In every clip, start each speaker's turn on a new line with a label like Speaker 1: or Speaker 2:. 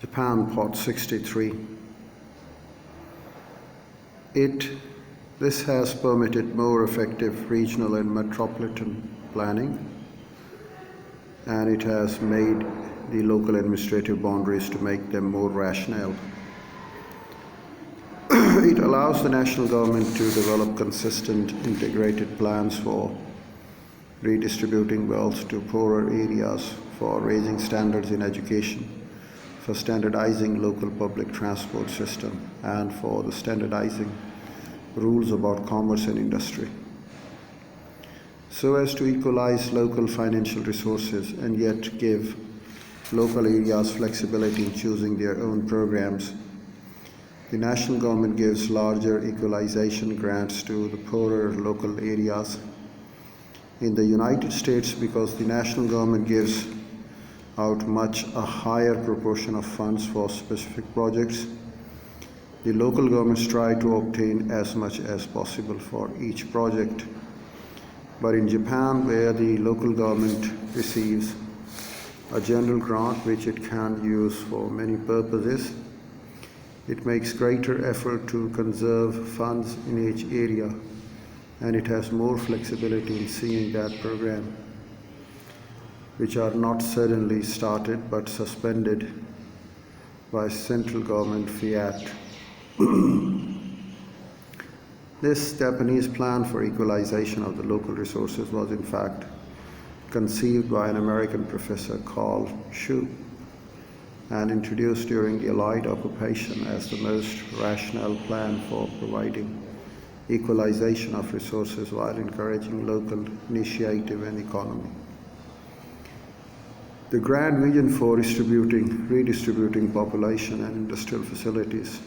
Speaker 1: Japan, Part 63. This has permitted more effective regional and metropolitan planning, and it has made the local administrative boundaries to make them more rational. It allows the national government to develop consistent, integrated plans for redistributing wealth to poorer areas, for raising standards in education, for standardizing local public transport system, and for the standardizing rules about commerce and industry, so as to equalize local financial resources and yet give local areas flexibility in choosing their own programs. The national government gives larger equalization grants to the poorer local areas. In the United States, because the national government gives out a higher proportion of funds for specific projects, the local governments try to obtain as much as possible for each project. But in Japan, where the local government receives a general grant which it can use for many purposes, it makes greater effort to conserve funds in each area, and it has more flexibility in seeing that program, which are not suddenly started but suspended by central government fiat. This Japanese plan for equalization of the local resources was in fact conceived by an American professor called Shu and introduced during the Allied occupation as the most rational plan for providing equalization of resources while encouraging local initiative and economy. The grand vision for redistributing population and industrial facilities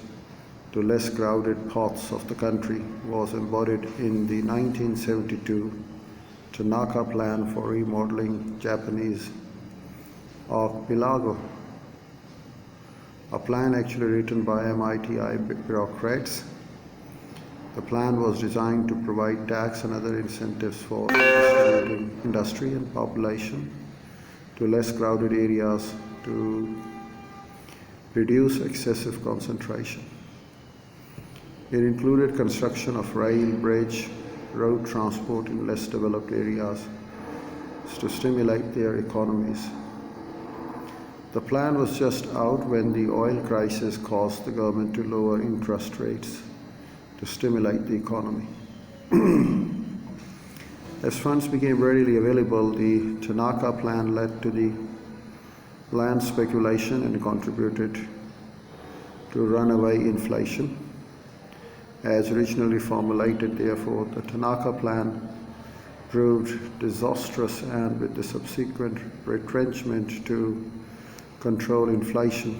Speaker 1: to less crowded parts of the country was embodied in the 1972 Tanaka Plan for remodeling Japanese archipelago, a plan actually written by MITI bureaucrats. The plan was designed to provide tax and other incentives for redistributing industry and population to less crowded areas to reduce excessive concentration. It included construction of rail, bridge, road transport in less developed areas to stimulate their economies. The plan was just out when the oil crisis caused the government to lower interest rates to stimulate the economy. As funds became readily available, the Tanaka Plan led to the land speculation and contributed to runaway inflation. As originally formulated, therefore, the Tanaka Plan proved disastrous, and with the subsequent retrenchment to control inflation,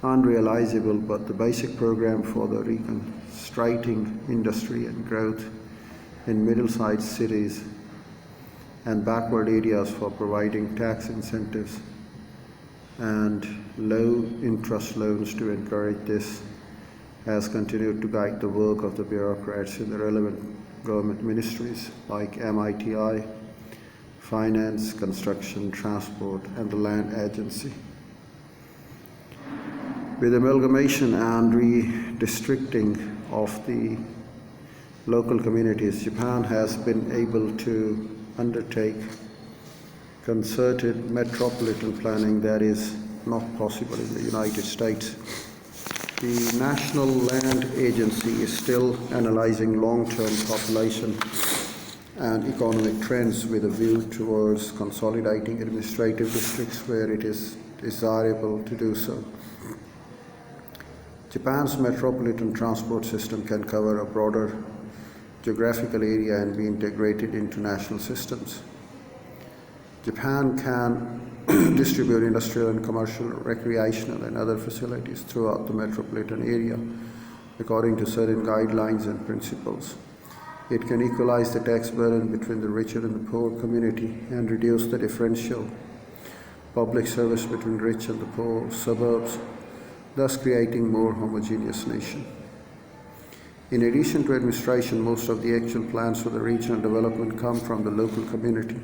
Speaker 1: unrealizable. But the basic program for the reconstructing industry and growth in middle-sized cities and backward areas for providing tax incentives and low-interest loans to encourage this has continued to guide the work of the bureaucrats in the relevant government ministries like MITI, Finance, Construction, Transport, and the Land Agency. With amalgamation and redistricting of the local communities, Japan has been able to undertake concerted metropolitan planning that is not possible in the United States. The National Land Agency is still analyzing long-term population and economic trends with a view towards consolidating administrative districts where it is desirable to do so. Japan's metropolitan transport system can cover a broader geographical area and be integrated into national systems. Japan can distribute industrial and commercial, recreational, and other facilities throughout the metropolitan area according to certain guidelines and principles. It can equalize the tax burden between the richer and the poor community and reduce the differential public service between rich and the poor suburbs, thus creating more homogeneous nation. In addition to administration, most of the actual plans for the regional development come from the local community.